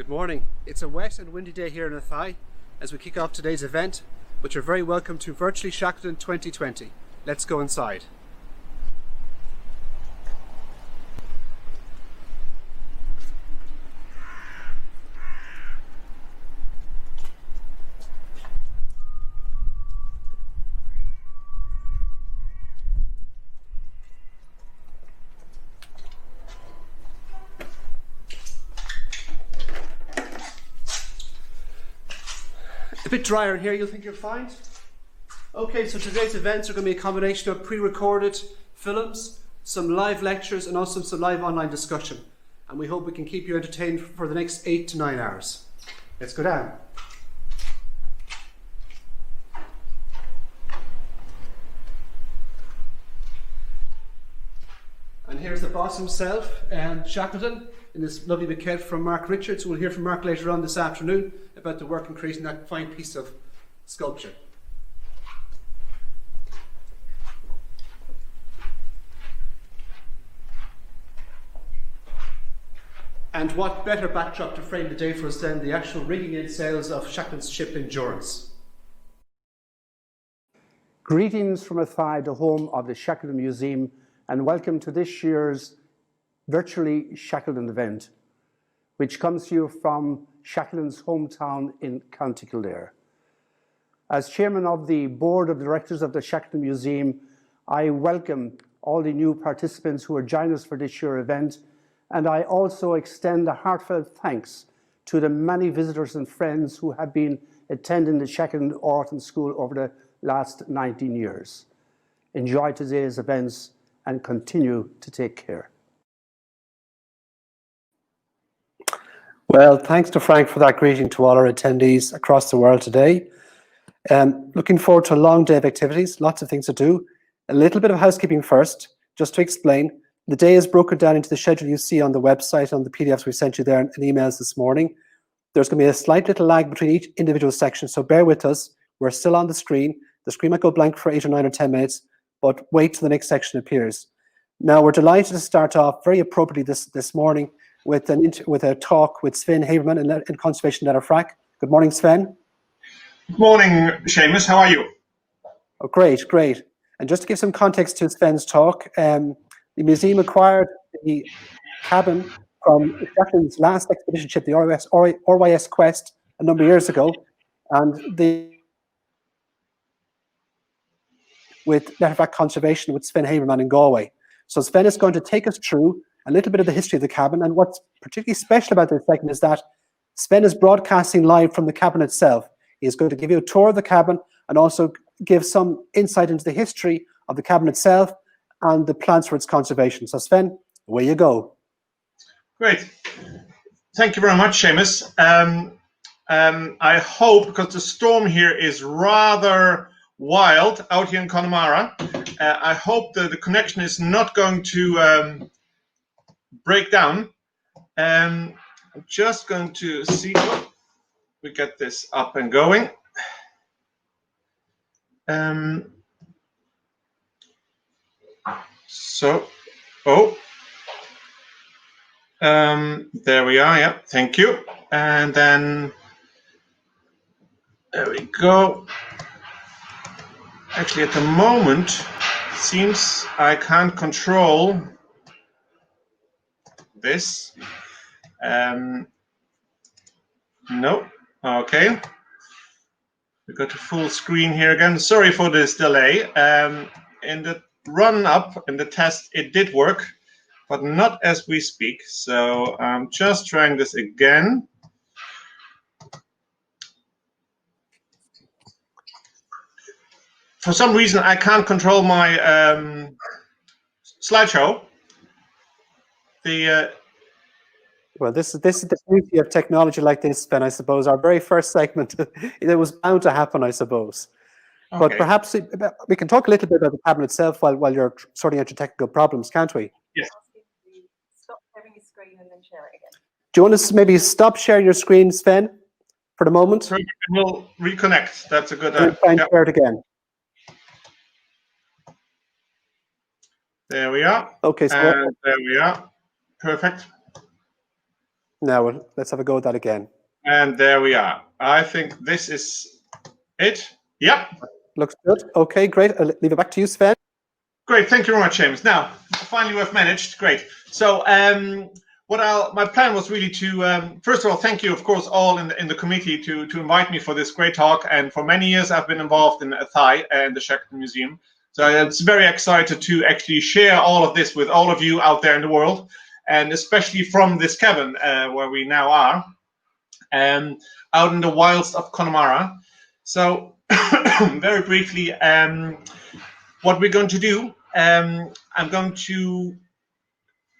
Good morning. It's a wet and windy day here in Athy as we kick off today's event, but you're very welcome to Virtually Shackleton 2020. Let's go inside. A bit drier in here, you'll think you're fine. Okay, so today's events are going to be a combination of pre-recorded films, some live lectures and also some live online discussion. And we hope we can keep you entertained for the next 8 to 9 hours. Let's go down. And here's the boss himself, Shackleton, in this lovely bouquet from Mark Richards. We'll hear from Mark later on this afternoon about the work in creating that fine piece of sculpture. And what better backdrop to frame the day for us than the actual rigging in sails of Shackleton's ship Endurance. Greetings from Athy, the home of the Shackleton Museum, and welcome to this year's Virtually Shackleton event, which comes to you from Shackleton's hometown in County Kildare. As chairman of the board of directors of the Shackleton Museum, I welcome all the new participants who are joining us for this year's event, and I also extend a heartfelt thanks to the many visitors and friends who have been attending the Shackleton Art and School over the last 19 years. Enjoy today's events and continue to take care. Well, thanks to Frank for that greeting to all our attendees across the world today. Looking forward to a long day of activities, lots of things to do. A little bit of housekeeping first, just to explain. The day is broken down into the schedule you see on the website, on the PDFs we sent you there and emails this morning. There's going to be a slight little lag between each individual section, so bear with us. We're still on the screen. The screen might go blank for 8 or 9 or 10 minutes, but wait till the next section appears. Now, we're delighted to start off very appropriately this morning with a talk with Sven Habermann in Conservation Letterfrack. Good morning, Sven. Good morning, Seamus. How are you? Oh, great, great. And just to give some context to Sven's talk, the museum acquired the cabin from Shackleton's last expedition ship, the RYS Quest, a number of years ago, and with Letterfrack Conservation with Sven Habermann in Galway. So Sven is going to take us through a little bit of the history of the cabin, and what's particularly special about this segment is that Sven is broadcasting live from the cabin itself. He's going to give you a tour of the cabin and also give some insight into the history of the cabin itself and the plans for its conservation. So Sven, away you go. Great. Thank you very much, Seamus. I hope, because the storm here is rather wild out here in Connemara, I hope that the connection is not going to break down. I'm just going to see if we get this up and going. There we are, yeah, thank you. And then, there we go. Actually, at the moment, it seems I can't control this. No, okay. We got a full screen here again. Sorry for this delay. In the run-up, in the test, it did work, but not as we speak. So I'm just trying this again. For some reason, I can't control my slideshow. Well, this is the beauty of technology like this, Ben, I suppose. Our very first segment, it was bound to happen, I suppose. Okay. But perhaps we can talk a little bit about the cabin itself while you're sorting out your technical problems, can't we? Yes. Stop sharing your screen and then share it again. Do you want to maybe stop sharing your screen, Sven, for the moment? We'll reconnect. That's a good idea. Try and share it again. There we are. Okay, so and there we are. Perfect. Now let's have a go at that again. And there we are. I think this is it. Yep. Looks good. Okay, great. I'll leave it back to you, Sven. Great. Thank you very much, James. Now, finally, we've managed. Great. So, my plan was really to first of all thank you, of course, all in the committee to invite me for this great talk. And for many years, I've been involved in Athy and the Shackleton Museum. So it's very excited to actually share all of this with all of you out there in the world, and especially from this cabin where we now are, out in the wilds of Connemara. So very briefly, what we're going to do, I'm going to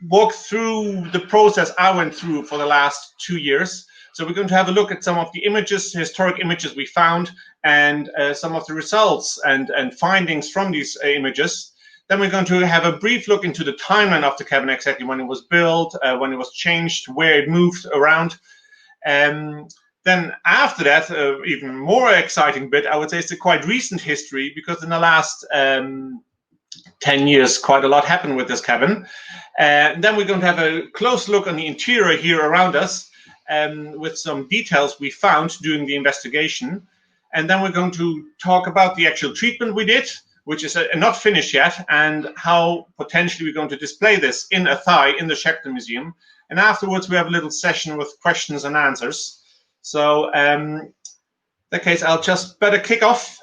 walk through the process I went through for the last 2 years. So we're going to have a look at some of the images, historic images we found, and some of the results and findings from these images. Then we're going to have a brief look into the timeline of the cabin, exactly when it was built, when it was changed, where it moved around. Then after that, even more exciting bit, I would say, it's a quite recent history, because in the last 10 years, quite a lot happened with this cabin. And then we're going to have a close look on the interior here around us, with some details we found during the investigation. And then we're going to talk about the actual treatment we did, which is not finished yet, and how potentially we're going to display this in Athy in the Shackleton Museum. And afterwards, we have a little session with questions and answers. So in that case, I'll just better kick off.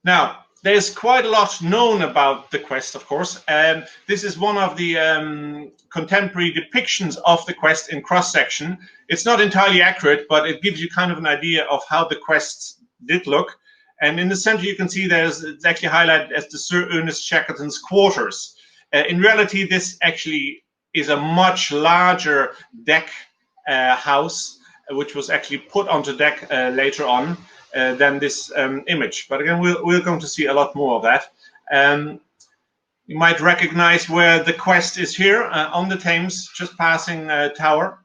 Now, there's quite a lot known about the quest, of course. This is one of the contemporary depictions of the quest in cross-section. It's not entirely accurate, but it gives you kind of an idea of how the quest did look. And in the center, you can see it's actually highlighted as the Sir Ernest Shackleton's quarters. In reality, this actually is a much larger deck house, which was actually put onto deck later on than this image. But again, we're going to see a lot more of that. You might recognize where the quest is here on the Thames, just passing Tower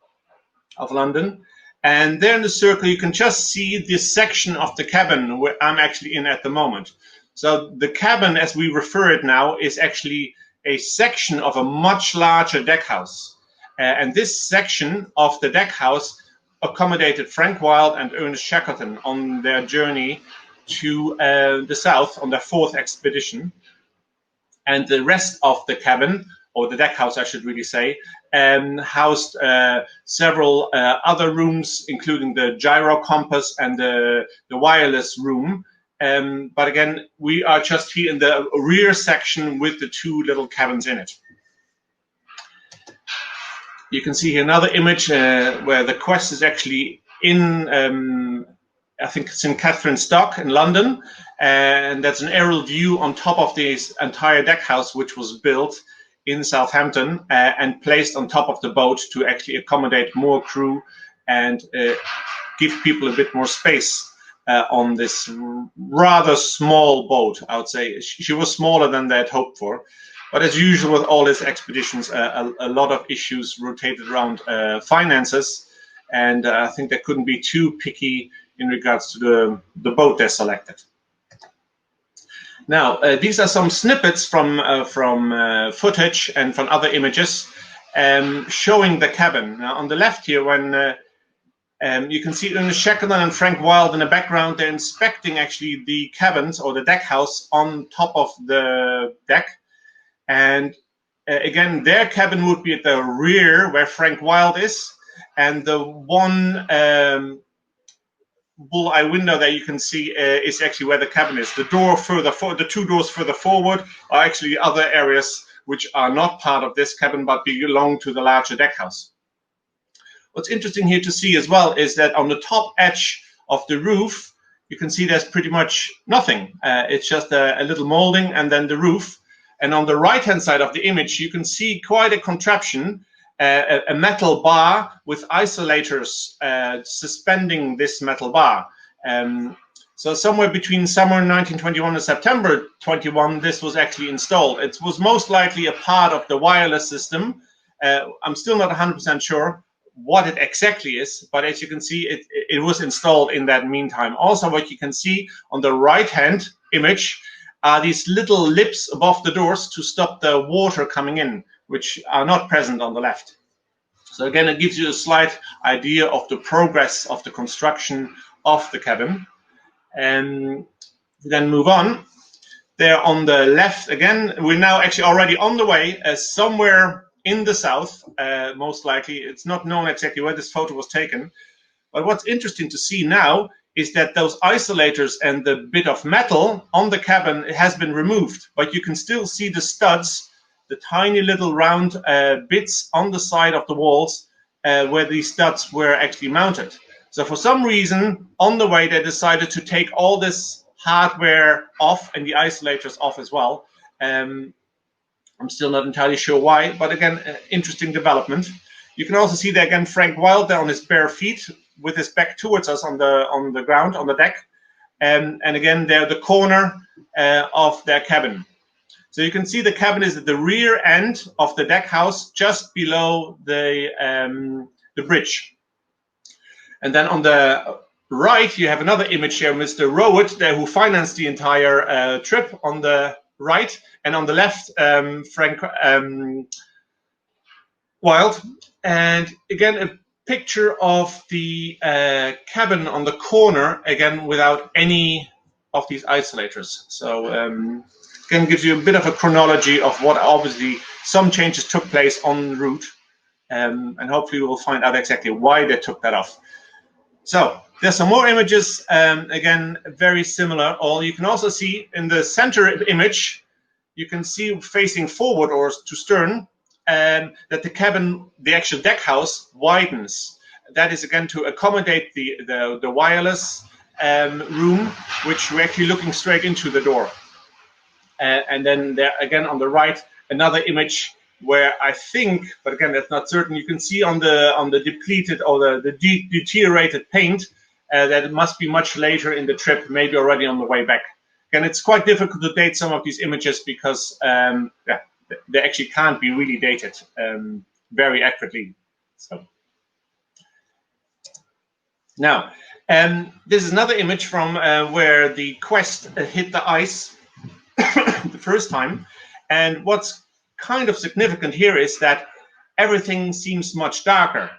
of London. And there in the circle, you can just see this section of the cabin where I'm actually in at the moment. So the cabin, as we refer it now, is actually a section of a much larger deck house. And this section of the deck house accommodated Frank Wilde and Ernest Shackleton on their journey to the south on their 4th expedition. And the rest of the cabin, or the deck house, I should really say, housed several other rooms, including the gyro compass and the wireless room. But again, we are just here in the rear section with the 2 little cabins in it. You can see here another image where the quest is actually in, I think it's in Catherine's Dock in London. And that's an aerial view on top of this entire deck house, which was built in Southampton and placed on top of the boat to actually accommodate more crew and give people a bit more space on this rather small boat. I would say she was smaller than they had hoped for. But as usual with all these expeditions, a lot of issues rotated around finances, and I think they couldn't be too picky in regards to the boat they selected. Now, these are some snippets from footage and from other images showing the cabin. Now, on the left here, when you can see Ernest Shackleton and Frank Wilde in the background, they're inspecting actually the cabins or the deck house on top of the deck. And again, their cabin would be at the rear where Frank Wilde is. And the one bull-eye window that you can see is actually where the cabin is. The door further forward, the 2 doors further forward are actually other areas which are not part of this cabin but belong to the larger deck house. What's interesting here to see as well is that on the top edge of the roof, you can see there's pretty much nothing. It's just a little molding and then the roof. And on the right-hand side of the image, you can see quite a contraption, a metal bar with isolators suspending this metal bar. So somewhere between summer 1921 and September 21, this was actually installed. It was most likely a part of the wireless system. I'm still not 100% sure what it exactly is, but as you can see, it was installed in that meantime. Also, what you can see on the right-hand image are these little lips above the doors to stop the water coming in, which are not present on the left. So again, it gives you a slight idea of the progress of the construction of the cabin. And then move on. There on the left, again, we're now actually already on the way somewhere in the south, most likely. It's not known exactly where this photo was taken. But what's interesting to see now is that those isolators and the bit of metal on the cabin has been removed. But you can still see the studs, the tiny little round bits on the side of the walls where these studs were actually mounted. So for some reason, on the way, they decided to take all this hardware off and the isolators off as well. I'm still not entirely sure why, but again, interesting development. You can also see there again Frank Wilde there on his bare feet with his back towards us on the ground, on the deck. And again, there the corner of their cabin. So you can see the cabin is at the rear end of the deck house, just below the bridge. And then on the right, you have another image here, Mr. Rowett, there, who financed the entire trip on the right, and on the left, Frank Wilde. And again, a picture of the cabin on the corner, again, without any of these isolators. So again, gives you a bit of a chronology of what obviously some changes took place en route. And hopefully we'll find out exactly why they took that off. So there's some more images, again, very similar. Or you can also see in the center image, you can see facing forward or to stern, that the cabin, the actual deck house, widens. That is again to accommodate the wireless room, which we're actually looking straight into the door. And then there again on the right, another image where I think, but again that's not certain, you can see on the depleted or the deteriorated paint that it must be much later in the trip, maybe already on the way back. Again, it's quite difficult to date some of these images because they actually can't be really dated very accurately. So now, this is another image from where the Quest hit the ice the first time, and what's kind of significant here is that everything seems much darker.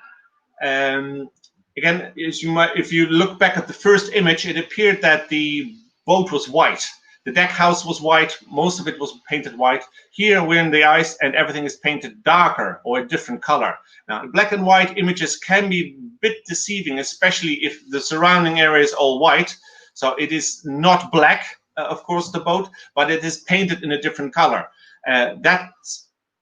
Again, if you look back at the first image, it appeared that the boat was white. The deck house was white. Most of it was painted white. Here we're in the ice and everything is painted darker or a different color. Now, black and white images can be a bit deceiving, especially if the surrounding area is all white. So it is not black, of course, the boat, but it is painted in a different color. That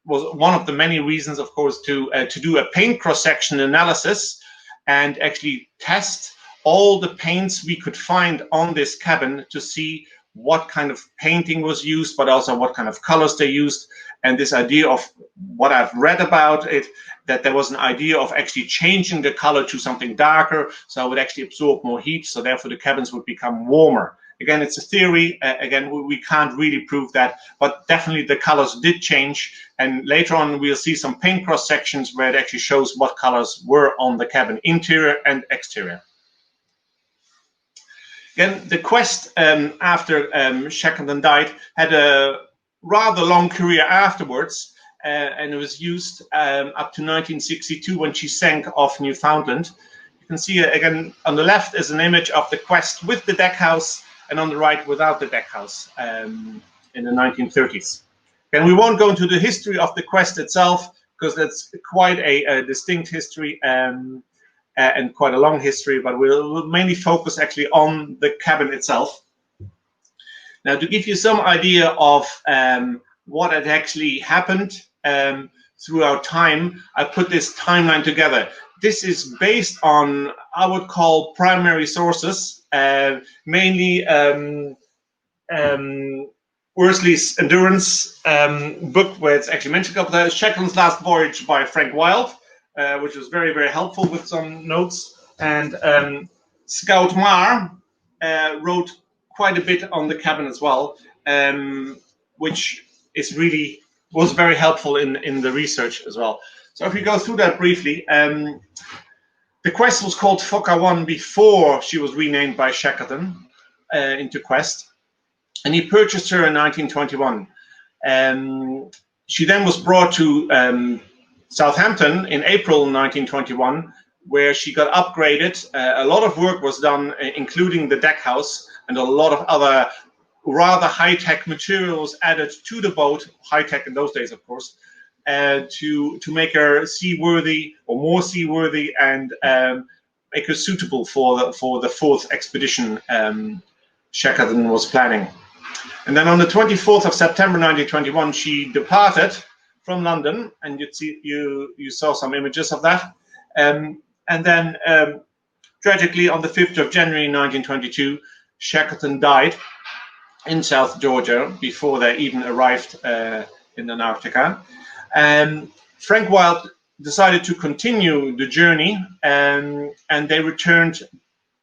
was one of the many reasons, of course, to do a paint cross-section analysis and actually test all the paints we could find on this cabin to see what kind of painting was used, but also what kind of colors they used. And this idea of what I've read about it, that there was an idea of actually changing the color to something darker, so it would actually absorb more heat, so therefore the cabins would become warmer. Again, it's a theory. Again, we can't really prove that, but definitely the colors did change. And later on, we'll see some paint cross sections where it actually shows what colors were on the cabin, interior and exterior. Again, the Quest, after Shackleton died, had a rather long career afterwards, and it was used up to 1962 when she sank off Newfoundland. You can see again on the left is an image of the Quest with the deck house, and on the right without the deck house in the 1930s. And we won't go into the history of the Quest itself because that's quite a distinct history and quite a long history, but we'll mainly focus actually on the cabin itself. Now, to give you some idea of what had actually happened throughout time, I put this timeline together. This is based on, I would call, primary sources, mainly Worsley's Endurance book, where it's actually mentioned a couple of times, Shackleton's Last Voyage by Frank Wilde, which was very, very helpful with some notes. And Scout Marr wrote quite a bit on the cabin as well, which is really was very helpful in the research as well. So if we go through that briefly, the Quest was called Fokker 1 before she was renamed by Shackleton into Quest, and he purchased her in 1921. She then was brought to Southampton in April 1921, where she got upgraded. A lot of work was done, including the deck house, and a lot of other rather high-tech materials added to the boat, high-tech in those days, of course, to make her seaworthy or more seaworthy, and make her suitable for the fourth expedition Shackleton was planning. And then on the 24th of September 1921, she departed from London, and you saw some images of that. And then tragically, on the 5th of January 1922, Shackleton died in South Georgia before they even arrived in Antarctica. Frank Wild decided to continue the journey, and they returned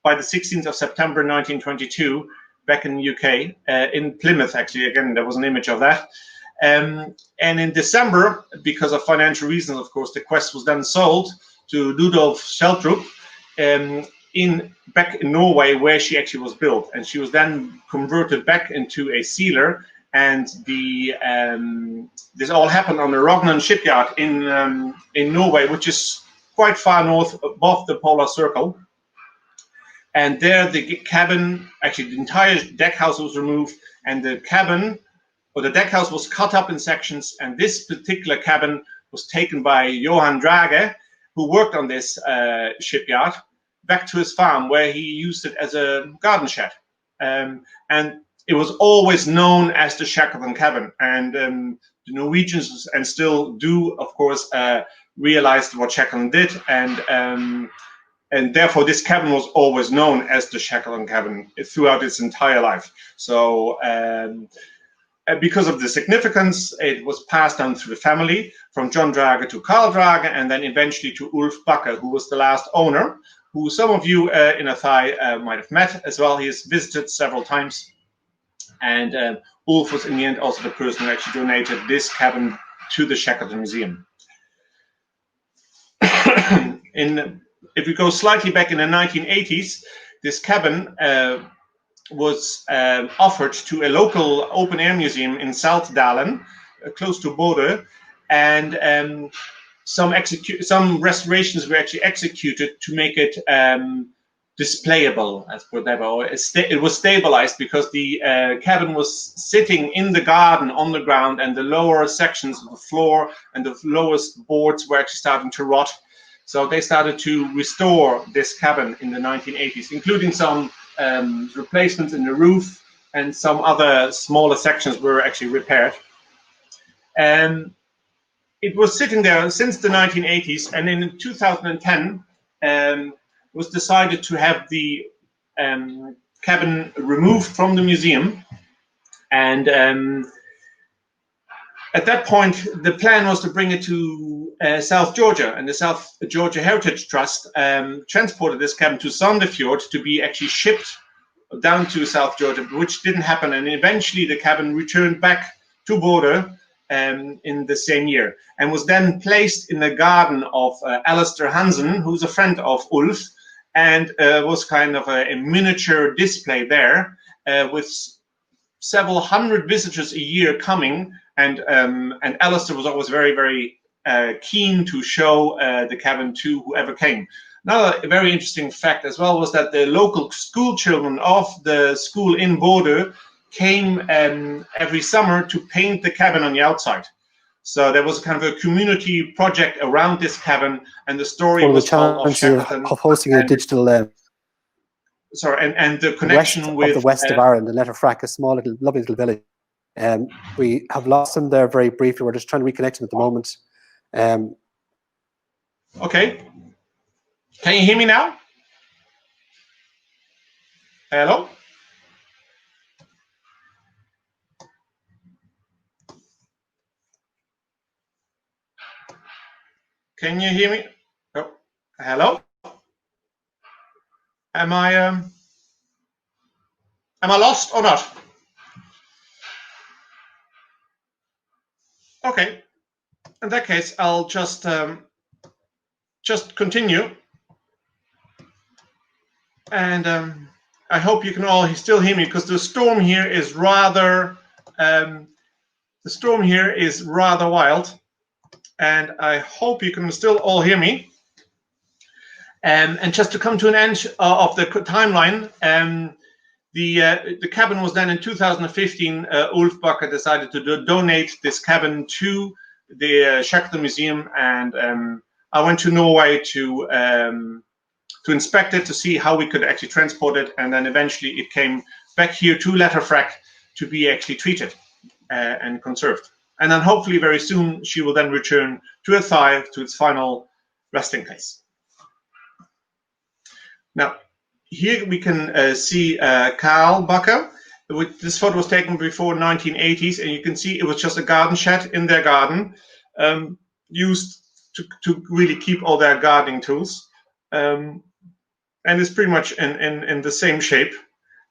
by the 16th of September 1922 back in the UK, in Plymouth, actually. Again, there was an image of that. And in December, because of financial reasons, of course, the Quest was then sold to Rudolf Schjelderup back in Norway, where she actually was built, and she was then converted back into a sealer. And this all happened on the Rognan shipyard in Norway, which is quite far north above the polar circle. And there, the cabin, actually the entire deck house was removed, and the cabin, or the deck house, was cut up in sections. And this particular cabin was taken by Johan Drage, who worked on this shipyard, back to his farm, where he used it as a garden shed. And it was always known as the Shackleton cabin. And the Norwegians, and still do, of course, realized what Shackleton did. And therefore, this cabin was always known as the Shackleton cabin throughout its entire life. So because of the significance, it was passed down through the family, from John Drage to Carl Drage, and then eventually to Ulf Bakke, who was the last owner, who some of you in Athy might have met as well. He has visited several times. And Ulf was in the end also the person who actually donated this cabin to the Shackleton Museum. If we go slightly back in the 1980s, this cabin was offered to a local open-air museum in Saltdalen, close to Bodø, and some restorations were actually executed to make it displayable, as whatever. It was stabilized because the cabin was sitting in the garden on the ground, and the lower sections of the floor and the lowest boards were actually starting to rot. So they started to restore this cabin in the 1980s, including some replacements in the roof, and some other smaller sections were actually repaired. It was sitting there since the 1980s, and in 2010 it was decided to have the cabin removed from the museum. And at that point, the plan was to bring it to South Georgia, and the South Georgia Heritage Trust transported this cabin to Sandefjord to be actually shipped down to South Georgia, which didn't happen. And eventually the cabin returned back to Bodø in the same year, and was then placed in the garden of Alistair Hansen, who's a friend of Ulf, and was kind of a miniature display there with several hundred visitors a year coming. And Alistair was always very, very keen to show the cabin to whoever came. Another very interesting fact as well was that the local school children of the school in Bodø came every summer to paint the cabin on the outside. So there was kind of a community project around this cabin, and the story was told of Shackleton of hosting a digital and the connection with the west of Ireland, the Letterfrack, a small little lovely little village. We have lost him there very briefly. We're just trying to reconnect him at the moment. Okay. Can you hear me now? Hello? Can you hear me? Oh, hello? Am I lost or not? Okay. In that case, I'll just continue. And I hope you can all still hear me, because the storm here is rather wild. and I hope you can still all hear me. And just to come to an end of the timeline, the cabin was then in 2015. Ulf Bakker decided to donate this cabin to the Shackleton Museum, and I went to Norway to inspect it, to see how we could actually transport it, and then eventually it came back here to Letterfrack to be actually treated and conserved. And then hopefully very soon she will then return to Athy, to its final resting place. Now, here we can see Karl Bakker. This photo was taken before 1980s, and you can see it was just a garden shed in their garden, used to really keep all their gardening tools. And it's pretty much in the same shape.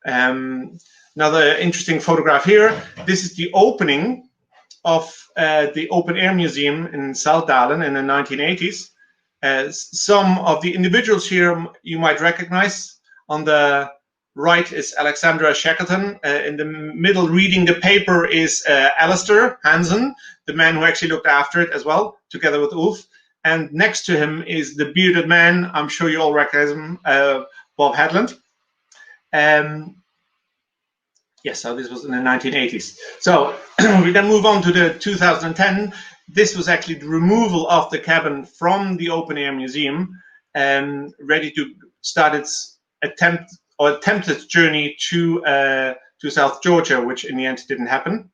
Another interesting photograph here. This is the opening of the Open Air Museum in Southdalen in the 1980s. Some of the individuals here you might recognize. On the right is Alexandra Shackleton. In the middle, reading the paper, is Alistair Hansen, the man who actually looked after it as well, together with Ulf. And next to him is the bearded man. I'm sure you all recognize him, Bob Hadland. Yes, so this was in the 1980s. So we then move on to the 2010. This was actually the removal of the cabin from the Open Air Museum, ready to start its attempted journey to South Georgia, which in the end didn't happen.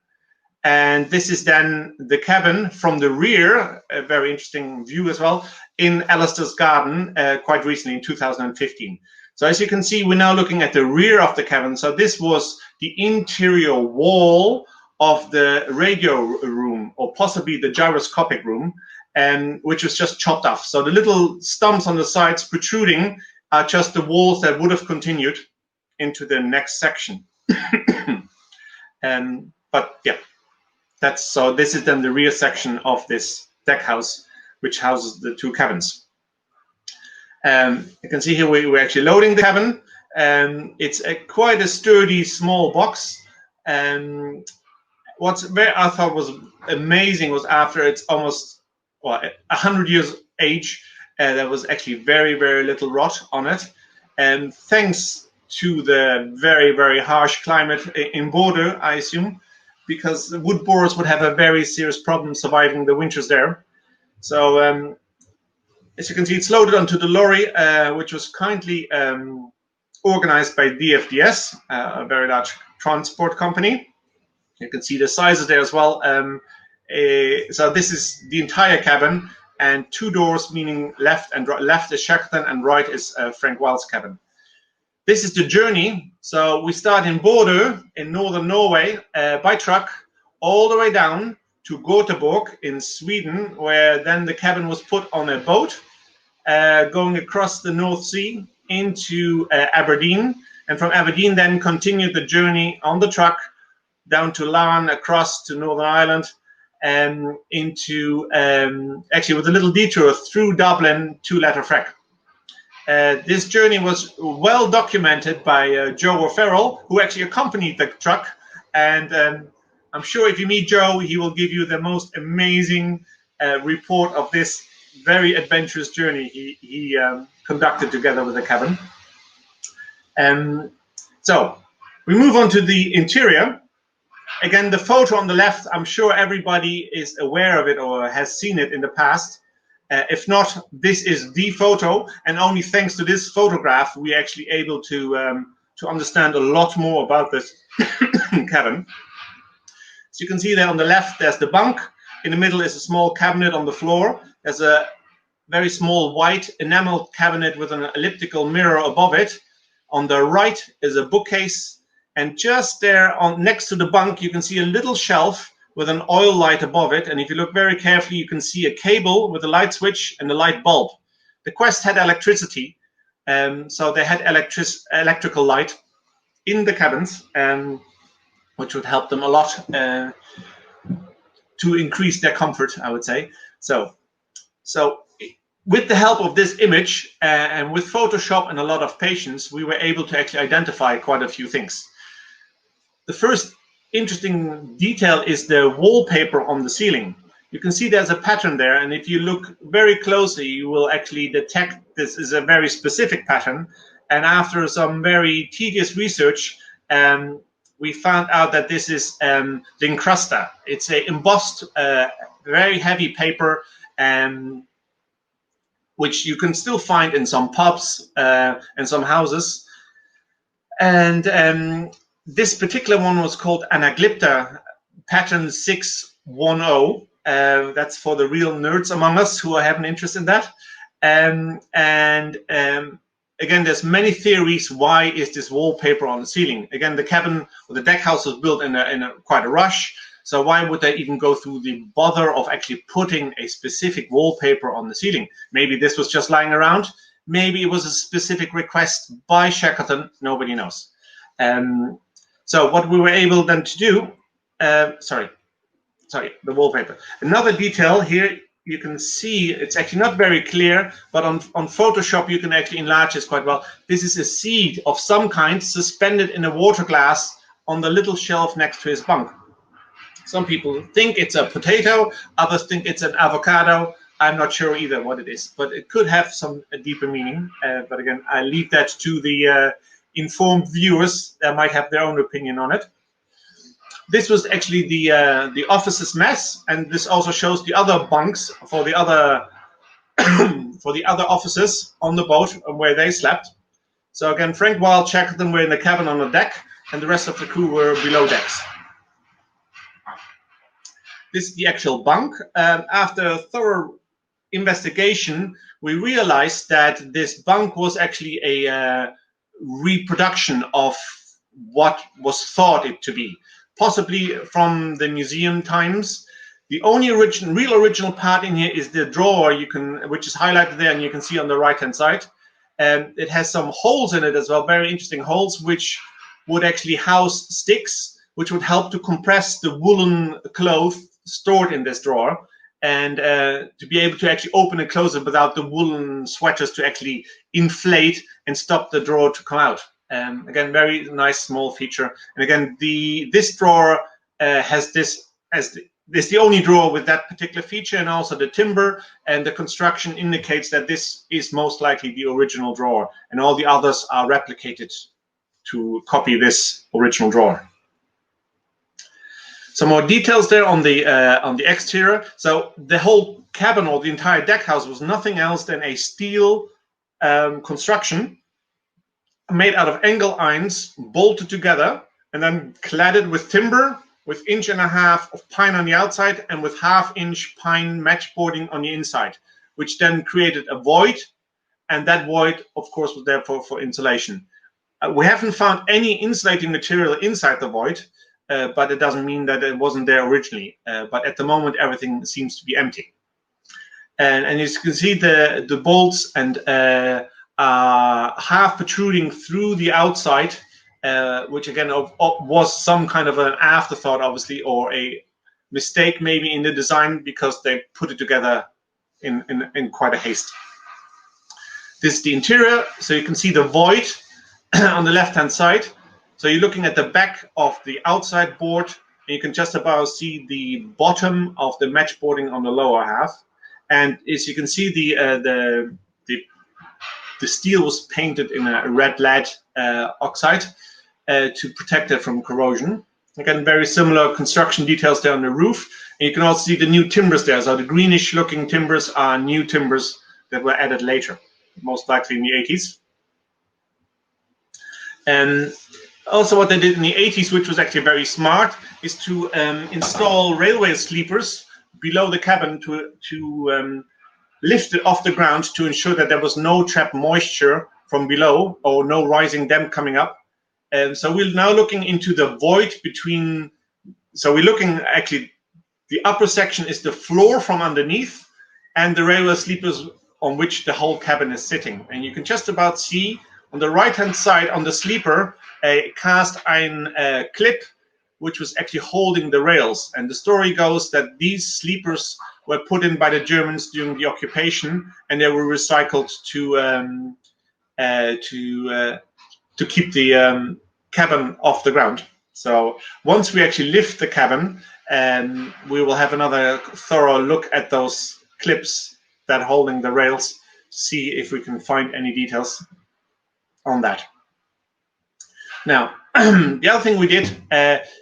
And this is then the cabin from the rear, a very interesting view as well, in Alistair's garden quite recently in 2015. So as you can see, we're now looking at the rear of the cabin. So this was the interior wall of the radio room, or possibly the gyroscopic room, which was just chopped off. So the little stumps on the sides protruding are just the walls that would have continued into the next section. But yeah. So this is then the rear section of this deck house, which houses the two cabins. You can see here we're actually loading the cabin. It's quite a sturdy, small box. What I thought was amazing was after it's almost 100 years age, there was actually very, very little rot on it. And thanks to the very, very harsh climate in Bordeaux, I assume, because wood borers would have a very serious problem surviving the winters there. So as you can see, it's loaded onto the lorry, which was kindly organized by DFDS, a very large transport company. You can see the sizes there as well. So this is the entire cabin, and two doors, meaning left and right. Left is Shackleton and right is Frank Wild's cabin. This is the journey. So we start in Bordeaux in northern Norway by truck all the way down to Göteborg in Sweden, where then the cabin was put on a boat going across the North Sea into Aberdeen, and from Aberdeen then continued the journey on the truck down to Larne, across to Northern Ireland, and into actually with a little detour through Dublin to Letterfrack. This journey was well documented by Joe O'Farrell, who actually accompanied the truck. And I'm sure if you meet Joe, he will give you the most amazing report of this very adventurous journey he conducted together with the cabin. So we move on to the interior. Again, the photo on the left, I'm sure everybody is aware of it or has seen it in the past. If not, this is the photo, and only thanks to this photograph we're actually able to understand a lot more about this cabin. So you can see there on the left, there's the bunk. In the middle is a small cabinet on the floor. There's a very small white enameled cabinet with an elliptical mirror above it. On the right is a bookcase, and just there on next to the bunk you can see a little shelf with an oil light above it, and if you look very carefully you can see a cable with a light switch and a light bulb. The Quest had electricity, so they had electrical light in the cabins, which would help them a lot to increase their comfort, I would say. So with the help of this image and with Photoshop and a lot of patience, we were able to actually identify quite a few things. The first interesting detail is the wallpaper on the ceiling. you can see there's a pattern there, and if you look very closely, you will actually detect this is a very specific pattern. And after some very tedious research, we found out that this is the encrusta. It's a embossed, very heavy paper, which you can still find in some pubs and some houses. And this particular one was called Anaglypta pattern 610. That's for the real nerds among us who have an interest in that. Again, there's many theories why is this wallpaper on the ceiling. Again, the cabin or the deck house was built in quite a rush. So why would they even go through the bother of actually putting a specific wallpaper on the ceiling? Maybe this was just lying around. Maybe it was a specific request by Shackleton. Nobody knows. So what we were able then to do, sorry, the wallpaper. Another detail here, you can see, it's actually not very clear, but on Photoshop you can actually enlarge this quite well. This is a seed of some kind suspended in a water glass on the little shelf next to his bunk. Some people think it's a potato, others think it's an avocado. I'm not sure either what it is, but it could have some deeper meaning. But again, I leave that to the informed viewers that might have their own opinion on it. This was actually the officer's mess, and this also shows the other bunks for the other for the other officers on the boat where they slept. So again, Frank Wild, Shackleton were in the cabin on the deck, and the rest of the crew were below decks. This is the actual bunk. After a thorough investigation, we realized that this bunk was actually a reproduction of what was thought it to be, possibly from the museum times. The only real original part in here is the drawer, which is highlighted there, and you can see on the right-hand side. It has some holes in it as well, very interesting holes, which would actually house sticks, which would help to compress the woolen cloth stored in this drawer, and to be able to actually open and close it without the woolen sweaters to actually inflate and stop the drawer to come out. Again, very nice small feature. And again, this drawer has this as the only drawer with that particular feature, and also the timber and the construction indicates that this is most likely the original drawer, and all the others are replicated to copy this original drawer. Some more details there on the exterior. So the whole cabin or the entire deck house was nothing else than a steel construction made out of angle irons, bolted together, and then cladded with timber, with 1.5 inches of pine on the outside, and with 1/2-inch pine matchboarding on the inside, which then created a void, and that void, of course, was there for insulation. We haven't found any insulating material inside the void, but it doesn't mean that it wasn't there originally. But at the moment, everything seems to be empty. And as you can see, the bolts and half protruding through the outside, which again was some kind of an afterthought, obviously, or a mistake maybe in the design, because they put it together in quite a haste. This is the interior, so you can see the void on the left-hand side. So you're looking at the back of the outside board, and you can just about see the bottom of the matchboarding on the lower half. And as you can see, the steel was painted in a red lead oxide to protect it from corrosion. Again, very similar construction details there on the roof. And you can also see the new timbers there. So the greenish looking timbers are new timbers that were added later, most likely in the 80s. And also what they did in the 80s, which was actually very smart, is to install railway sleepers below the cabin to lift it off the ground to ensure that there was no trapped moisture from below or no rising damp coming up. And so we're now looking into the void between, so we're looking actually, the upper section is the floor from underneath and the railway sleepers on which the whole cabin is sitting. And you can just about see on the right-hand side on the sleeper a cast iron clip, which was actually holding the rails. And the story goes that these sleepers were put in by the Germans during the occupation, and they were recycled to keep the cabin off the ground. So once we actually lift the cabin, we will have another thorough look at those clips that holding the rails, see if we can find any details on that. Now, the other thing we did,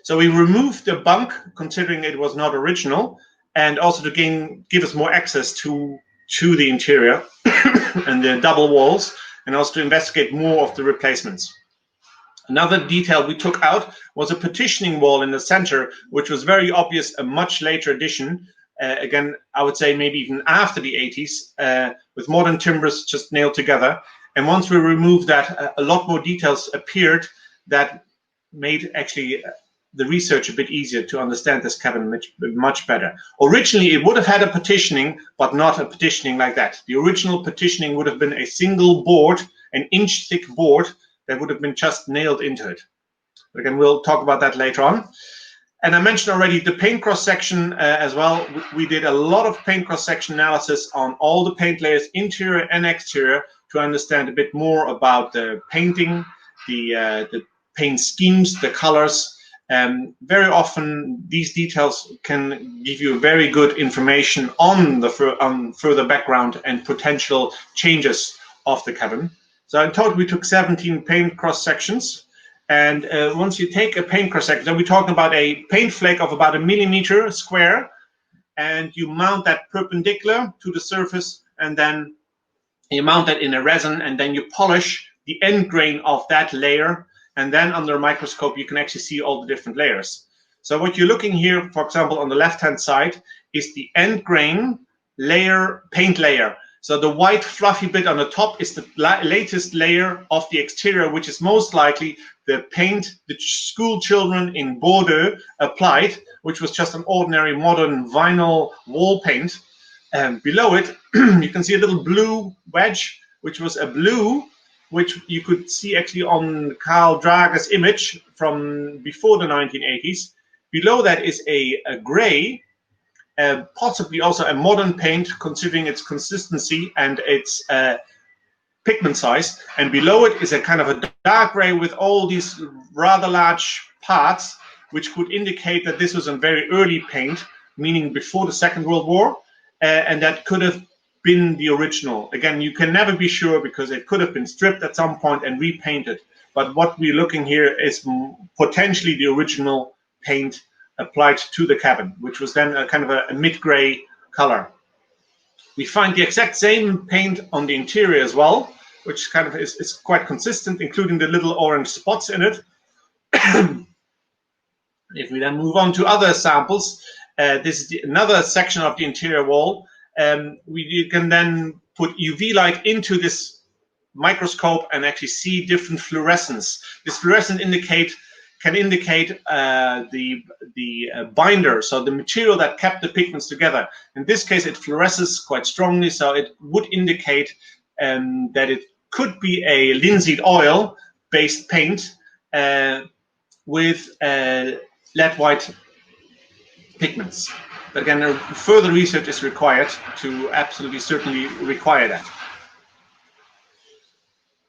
so we removed the bunk, considering it was not original, and also to give us more access to the interior and the double walls, and also to investigate more of the replacements. Another detail we took out was a partitioning wall in the center, which was very obvious, a much later addition. Again, I would say maybe even after the 80s, with modern timbers just nailed together. And once we removed that, a lot more details appeared that made actually the research a bit easier to understand this cabin much better. Originally, it would have had a partitioning, but not a partitioning like that. The original partitioning would have been a single board, an inch-thick board, that would have been just nailed into it. Again, we'll talk about that later on. And I mentioned already the paint cross-section as well. We did a lot of paint cross-section analysis on all the paint layers, interior and exterior, to understand a bit more about the painting, the paint schemes, the colors. Very often, these details can give you very good information on further background and potential changes of the cabin. So in total, we took 17 paint cross-sections. And once you take a paint cross-section, then we're talking about a paint flake of about 1 millimeter square, and you mount that perpendicular to the surface, and then you mount that in a resin, and then you polish the end grain of that layer, and then under a microscope, you can actually see all the different layers. So what you're looking here, for example, on the left-hand side, is the end grain layer, paint layer. So the white fluffy bit on the top is the latest layer of the exterior, which is most likely the paint the school children in Bordeaux applied, which was just an ordinary modern vinyl wall paint. And below it, you can see a little blue wedge, which was a blue, which you could see actually on Carl Drager's image from before the 1980s. Below that is a gray, possibly also a modern paint, considering its consistency and its pigment size. And below it is a kind of a dark gray with all these rather large parts, which could indicate that this was a very early paint, meaning before the Second World War, and that could have been the original. Again, you can never be sure because it could have been stripped at some point and repainted. But what we're looking here is potentially the original paint applied to the cabin, which was then a kind of a mid-gray color. We find the exact same paint on the interior as well, which kind of is quite consistent, including the little orange spots in it. If we then move on to other samples, this is another section of the interior wall. You can then put UV light into this microscope and actually see different fluorescence. This fluorescence can indicate the binder, so the material that kept the pigments together. In this case, it fluoresces quite strongly, so it would indicate that it could be a linseed oil-based paint with lead white pigments. But again, further research is required to absolutely certainly require that.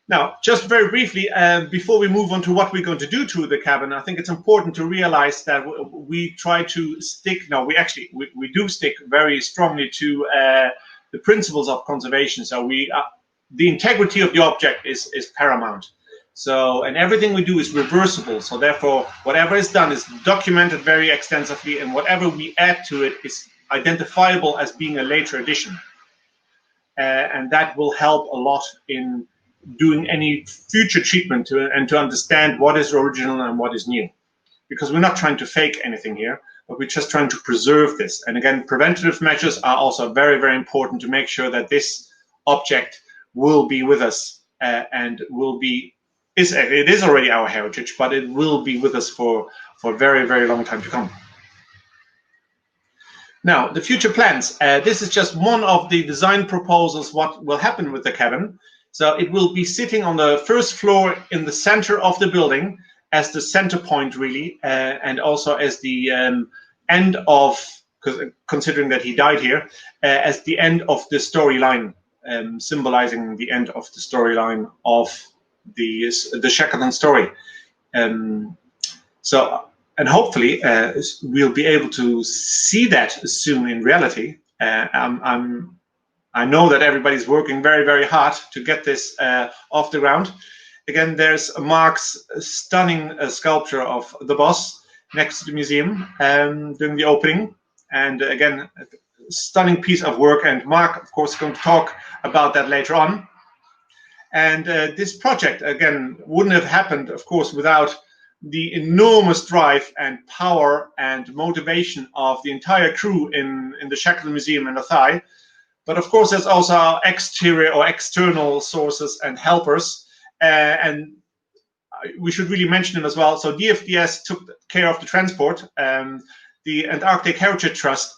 Now, just very briefly, before we move on to what we're going to do to the cabin, I think it's important to realize that we try to stick, we do stick very strongly to the principles of conservation. So the integrity of the object is paramount. So, and everything we do is reversible. So therefore, whatever is done is documented very extensively, and whatever we add to it is identifiable as being a later addition. And that will help a lot in doing any future treatment and to understand what is original and what is new. Because we're not trying to fake anything here, but we're just trying to preserve this. And again, preventative measures are also very, very important to make sure that this object will be with us and will be, it is already our heritage, but it will be with us for a very, very long time to come. Now, the future plans. This is just one of the design proposals, what will happen with the cabin. So it will be sitting on the first floor in the center of the building as the center point, really, and also as the end of, considering that he died here, as the end of the storyline, symbolizing the end of the storyline of the Shackleton story. So and hopefully we'll be able to see that soon in reality. I know that everybody's working very, very hard to get this off the ground. Again, there's Mark's stunning sculpture of the boss next to the museum during the opening. And again, a stunning piece of work. And Mark, of course, is going to talk about that later on. And this project, again, wouldn't have happened, of course, without the enormous drive and power and motivation of the entire crew in the Shackleton Museum in Athy. But of course, there's also exterior or external sources and helpers. And we should really mention them as well. So DFDS took care of the transport. The Antarctic Heritage Trust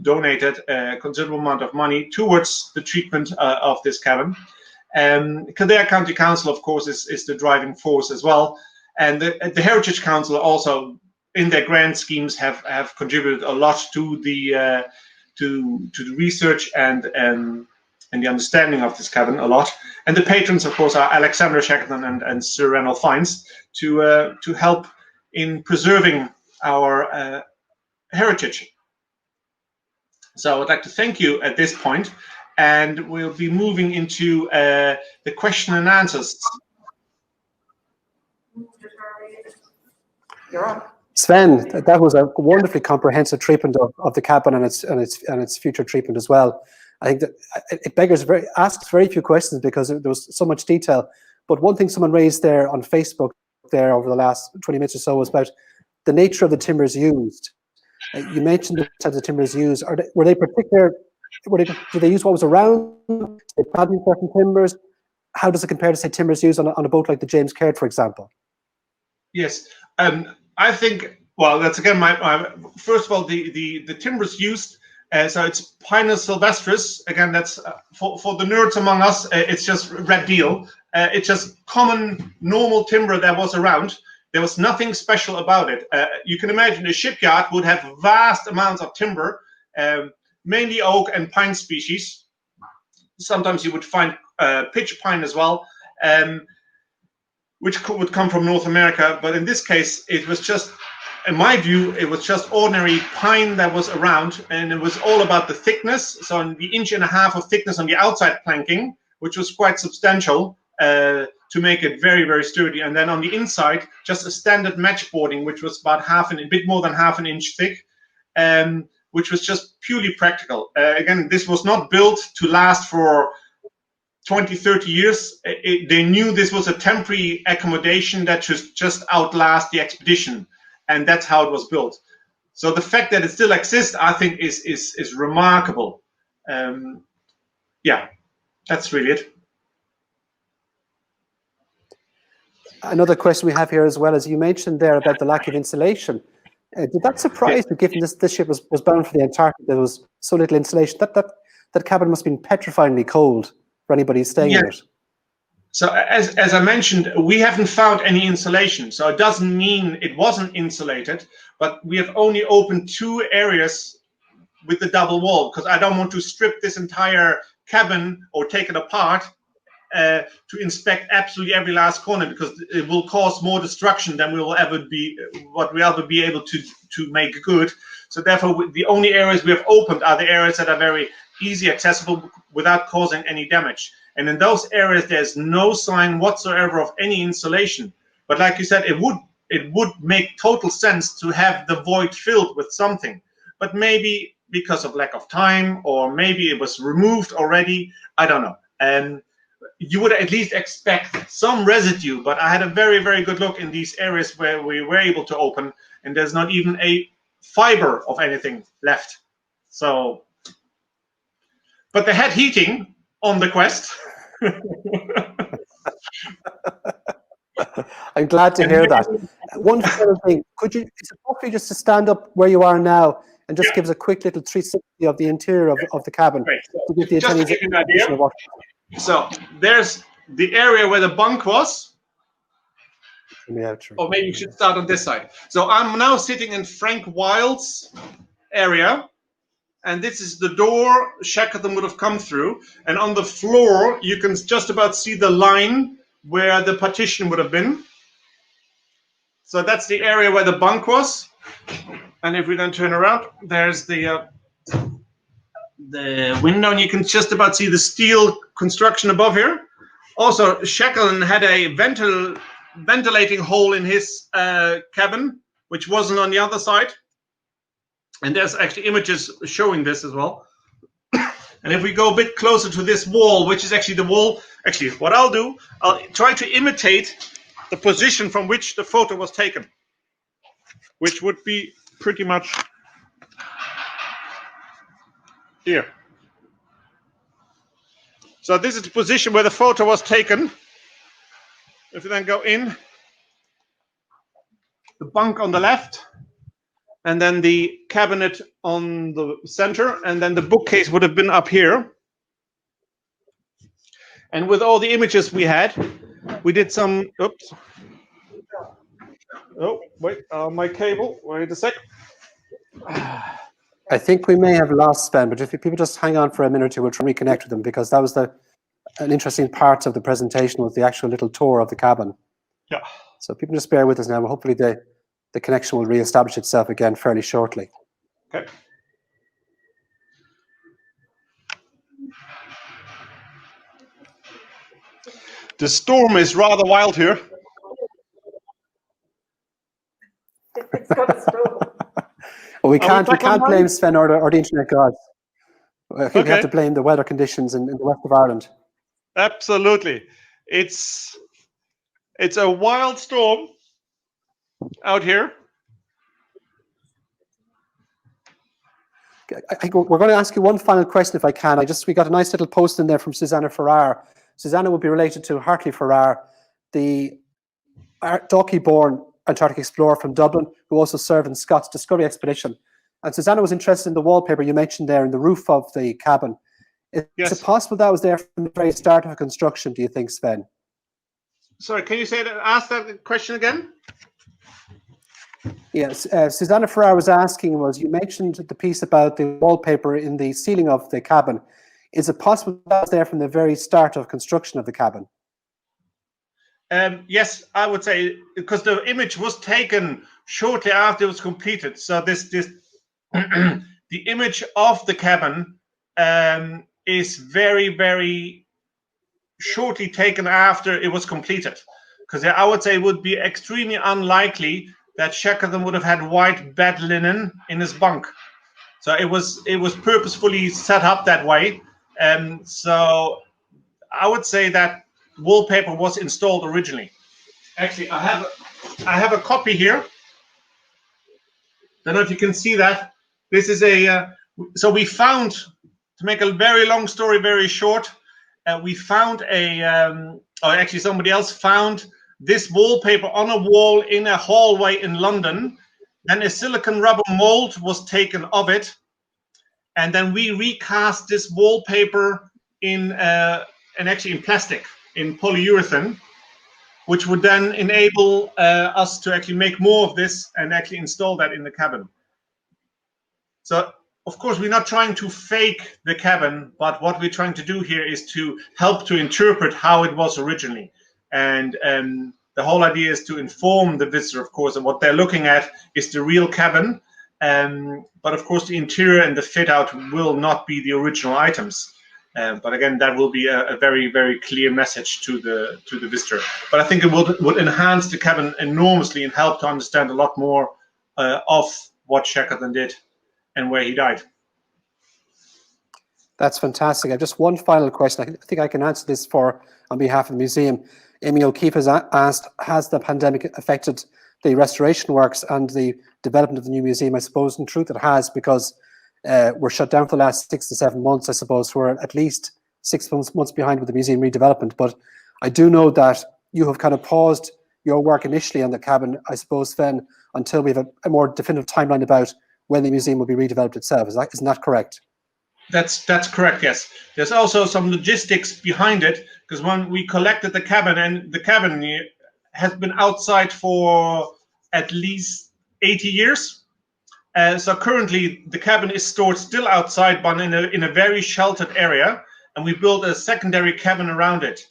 donated a considerable amount of money towards the treatment of this cabin. Kildare County Council, of course, is the driving force as well. And the Heritage Council also, in their grant schemes, have contributed a lot to the research and the understanding of this cabin a lot. And the patrons, of course, are Alexander Shackleton and Sir Reynold Fiennes to help in preserving our heritage. So I'd like to thank you at this point, and we'll be moving into the question and answers. You're on. Sven, that was a wonderfully comprehensive treatment of the cabin and its future treatment as well. I think that it asks very few questions because there was so much detail. But one thing someone raised there on Facebook there over the last 20 minutes or so was about the nature of the timbers used. You mentioned the types of timbers used. Were they particular? Did they use what was around? Did they pad certain timbers? How does it compare to, say, timbers used on a boat like the James Caird, for example? Yes, I think. Well, that's again my first of all the timbers used. So it's Pinus sylvestris. Again, that's for the nerds among us. It's just red deal. It's just common normal timber that was around. There was nothing special about it. You can imagine a shipyard would have vast amounts of timber, mainly oak and pine species. Sometimes you would find pitch pine as well, which would come from North America. But in this case, it was just, in my view, it was just ordinary pine that was around, and it was all about the thickness. So on the 1.5 inch of thickness on the outside planking, which was quite substantial to make it very, very sturdy. And then on the inside, just a standard matchboarding, which was about a bit more than half an inch thick, which was just purely practical. Again, this was not built to last for 20, 30 years. They knew this was a temporary accommodation that should just outlast the expedition. And that's how it was built. So the fact that it still exists, I think, is remarkable. Yeah, that's really it. Another question we have here as well is, you mentioned there about the lack of insulation. Did that surprise you, given this ship was bound for the Antarctic, there was so little insulation? That cabin must have been petrifyingly cold for anybody staying in it. So as I mentioned, we haven't found any insulation. So it doesn't mean it wasn't insulated, but we have only opened 2 areas with the double wall, because I don't want to strip this entire cabin or take it apart to inspect absolutely every last corner, because it will cause more destruction than we'll ever be able to make good. So therefore, the only areas we have opened are the areas that are very easy accessible without causing any damage. And in those areas, there's no sign whatsoever of any insulation. But like you said, it would make total sense to have the void filled with something. But maybe because of lack of time, or maybe it was removed already, I don't know. And you would at least expect some residue, but I had a very, very good look in these areas where we were able to open, and there's not even a fiber of anything left. So, but they had heating on the Quest. I'm glad to hear that. One final thing, is it possible just to stand up where you are now and just give us a quick little 360 of the interior of the cabin? Great. To give the Just to give you an idea. So there's the area where the bunk was. Or maybe you should start on this side. So I'm now sitting in Frank Wilde's area, and this is the door Shackleton would have come through. And on the floor, you can just about see the line where the partition would have been. So that's the area where the bunk was. And if we then turn around, there's the window, and you can just about see the steel construction above here. Also, Shackleton had a ventilating hole in his cabin, which wasn't on the other side. And there's actually images showing this as well. And if we go a bit closer to this wall, which is actually the wall, actually what I'll do, I'll try to imitate the position from which the photo was taken, which would be pretty much here. So this is the position where the photo was taken. If you then go in, the bunk on the left, and then the cabinet on the center, and then the bookcase would have been up here. And with all the images we had, we did some, oops. Oh, wait, my cable, wait a sec. I think we may have lost Sven, but if people just hang on for a minute or two, we'll try and reconnect with them, because that was an interesting part of the presentation, was the actual little tour of the cabin. Yeah. So people just bear with us now. Hopefully the connection will re-establish itself again fairly shortly. Okay. The storm is rather wild here. It's got a storm. Well, we can't blame Sven or the internet gods. I think we have to blame the weather conditions in the west of Ireland. Absolutely. It's a wild storm out here. I think we're going to ask you one final question, if I can. We got a nice little post in there from Susanna Farrar. Susanna would be related to Hartley Farrar, the Dalkey-born Antarctic explorer from Dublin, who also served in Scott's Discovery Expedition. And Susanna was interested in the wallpaper you mentioned there in the roof of the cabin. Is it possible that was there from the very start of construction, do you think, Sven? Sorry, can you ask that question again? Yes, Susanna Farrar was asking, you mentioned the piece about the wallpaper in the ceiling of the cabin. Is it possible that was there from the very start of construction of the cabin? Yes, I would say, because the image was taken shortly after it was completed. So this the image of the cabin is very, very shortly taken after it was completed. Because I would say it would be extremely unlikely that Shackleton would have had white bed linen in his bunk. So it was purposefully set up that way. So I would say that wallpaper was installed originally. Actually, I have a copy here. Don't know if you can see that. This is so we found, to make a very long story very short, we found or actually somebody else found this wallpaper on a wall in a hallway in London. Then a silicon rubber mold was taken of it, and then we recast this wallpaper in plastic, in polyurethane, which would then enable us to actually make more of this and actually install that in the cabin. So, of course, we're not trying to fake the cabin, but what we're trying to do here is to help to interpret how it was originally. And the whole idea is to inform the visitor, of course, and what they're looking at is the real cabin. But of course, the interior and the fit out will not be the original items. But again, that will be a very, very clear message to the visitor. But I think it would enhance the cabin enormously and help to understand a lot more of what Shackleton did and where he died. That's fantastic. I have just one final question. I think I can answer this on behalf of the museum. Amy O'Keefe has asked, has the pandemic affected the restoration works and the development of the new museum? I suppose in truth it has, because we're shut down for the last 6 to 7 months. I suppose we're at least 6 months behind with the museum redevelopment. But I do know that you have kind of paused your work initially on the cabin, I suppose, Sven, until we have a more definitive timeline about when the museum will be redeveloped itself. Isn't that correct? That's correct, yes. There's also some logistics behind it, because when we collected the cabin, and the cabin has been outside for at least 80 years. So currently the cabin is stored still outside, but in a very sheltered area, and we built a secondary cabin around it.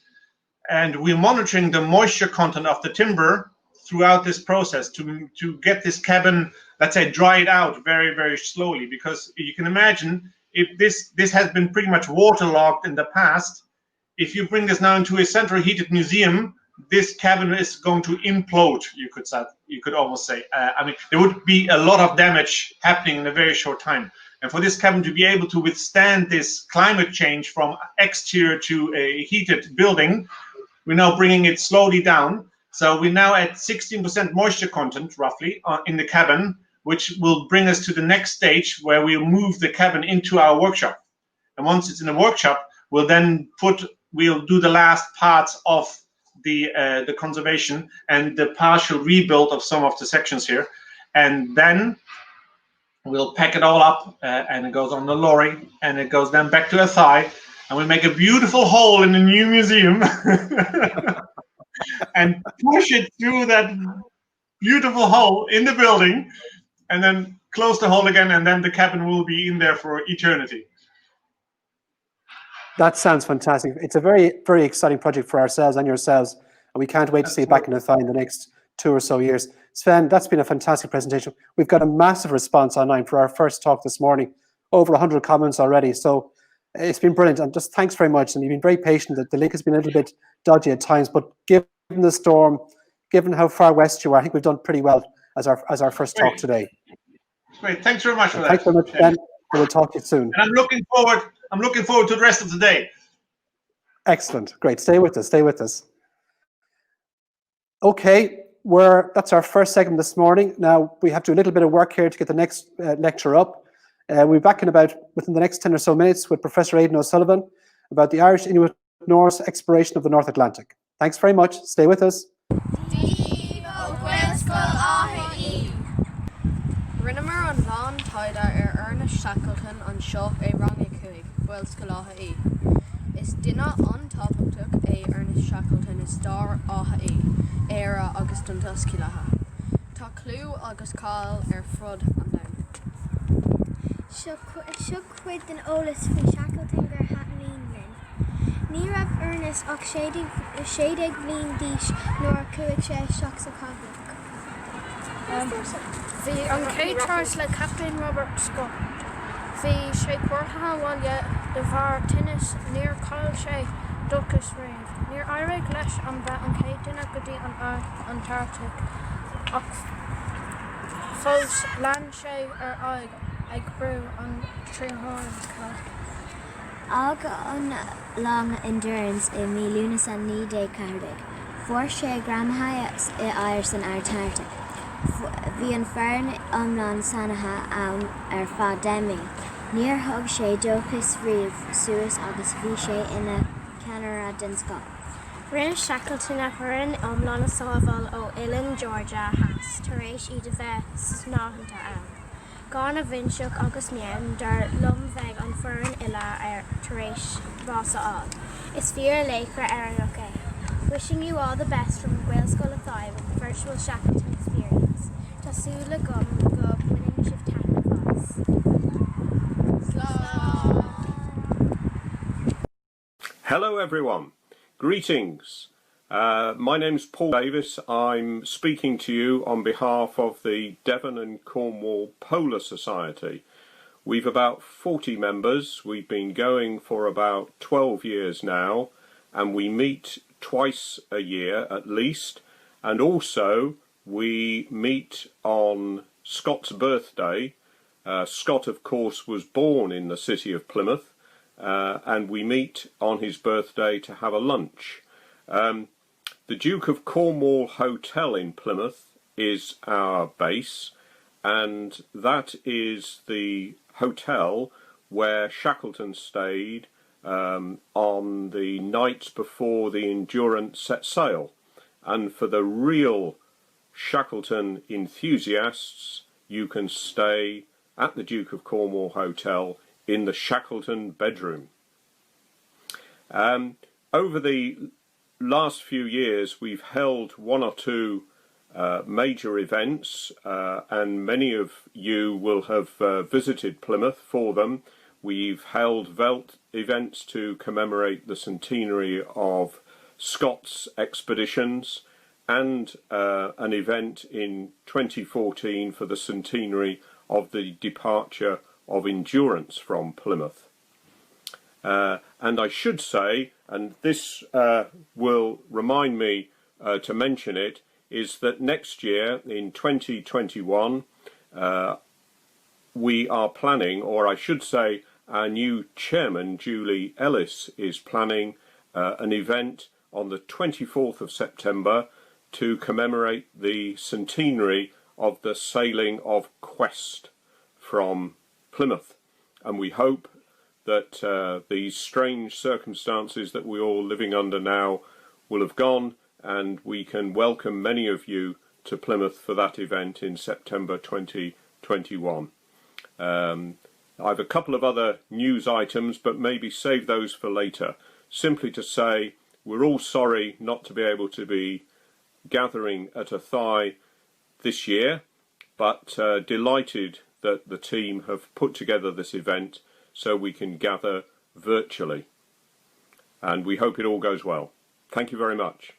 And we're monitoring the moisture content of the timber throughout this process to get this cabin, let's say, dried out very, very slowly, because you can imagine if this has been pretty much waterlogged in the past. If you bring this now into a central heated museum, this cabin is going to implode. You could almost say. I mean, there would be a lot of damage happening in a very short time. And for this cabin to be able to withstand this climate change from exterior to a heated building, we're now bringing it slowly down. So we're now at 16% moisture content, roughly, in the cabin, which will bring us to the next stage where we'll move the cabin into our workshop. And once it's in the workshop, we'll do the last parts of the conservation and the partial rebuild of some of the sections here. And then we'll pack it all up and it goes on the lorry and it goes then back to Athy, and we make a beautiful hole in the new museum and push it through that beautiful hole in the building and then close the hole again, and then the cabin will be in there for eternity. That sounds fantastic. It's a very, very exciting project for ourselves and yourselves, and we can't wait to see it back in Athy in the next 2 or so years. Sven, that's been a fantastic presentation. We've got a massive response online for our first talk this morning, over 100 comments already. So it's been brilliant, and just thanks very much. And you've been very patient. That the link has been a little bit dodgy at times, but given the storm, given how far west you are, I think we've done pretty well as our first talk today. Great, thanks very much for that. Thanks very much, Ben. We'll talk to you soon. And I'm looking forward to the rest of the day. Excellent, great. Stay with us. Stay with us. Okay, that's our first segment this morning. Now we have to do a little bit of work here to get the next lecture up. We'll be back within the next 10 or so minutes with Professor Aidan O'Sullivan about the Irish Inuit Norse exploration of the North Atlantic. Thanks very much. Stay with us. Rinnemer an Lán Taidir Ernest Shackleton an Shop a Rangi Cuig, Welska Laha E. Is Dinna on Topic a Ernest Shackleton is Star Aha E, Era August Duntuski Laha. Ta Clue August Call Frud and down. Shook an Olis for Shackleton gur happening then. Near up Ernest och shading blin dish nor cuig shocks a comic. The an Charles le Captain Robert Scott. The sé cuathaháile de bhar tinnis near Call sé Duchess Rave. Near Irish leis an bheith an cé duine go dtí an Antarctic. Ach fós land sé ag brú an tríthorn. Ag an long endurance in me lunas and knee day cardig. For sé gramhaia I Irish and Antarctic. Bhí an fearn omlan sanaha fad demi. Níor thug sé dóchas riamh suas agus bhí sé ina Canara den Scott. Rinne Shackleton a thurann omlan sábháil ó Uillinn, Georgia has tar éis iad a bheith snáthanta ann. Gán a bhinseach agus meann dar lum bheith an fearn illa tar éis rása áil. Is fear léchar an okay. Wishing you all the best from Wales School of Athy with the virtual Shackleton experience. Tasula gum go winning shift technifies. Hello everyone, greetings. My name's Paul Davis. I'm speaking to you on behalf of the Devon and Cornwall Polar Society. We've about 40 members. We've been going for about 12 years now, and we meet twice a year at least, and also we meet on Scott's birthday. Scott, of course, was born in the city of Plymouth, and we meet on his birthday to have a lunch. The Duke of Cornwall Hotel in Plymouth is our base, and that is the hotel where Shackleton stayed on the nights before the Endurance set sail. And for the real Shackleton enthusiasts, you can stay at the Duke of Cornwall Hotel in the Shackleton bedroom. Over the last few years we've held one or two major events, and many of you will have visited Plymouth for them. We've held events to commemorate the centenary of Scott's expeditions, and an event in 2014 for the centenary of the departure of Endurance from Plymouth. And I should say, and this will remind me to mention it, is that next year in 2021 we are planning, or I should say our new chairman Julie Ellis is planning an event on the 24th of September to commemorate the centenary of the sailing of Quest from Plymouth, and we hope that these strange circumstances that we're all living under now will have gone, and we can welcome many of you to Plymouth for that event in September 2021. I have a couple of other news items, but maybe save those for later. Simply to say, we're all sorry not to be able to be gathering at Athy this year, but delighted that the team have put together this event so we can gather virtually. And we hope it all goes well. Thank you very much.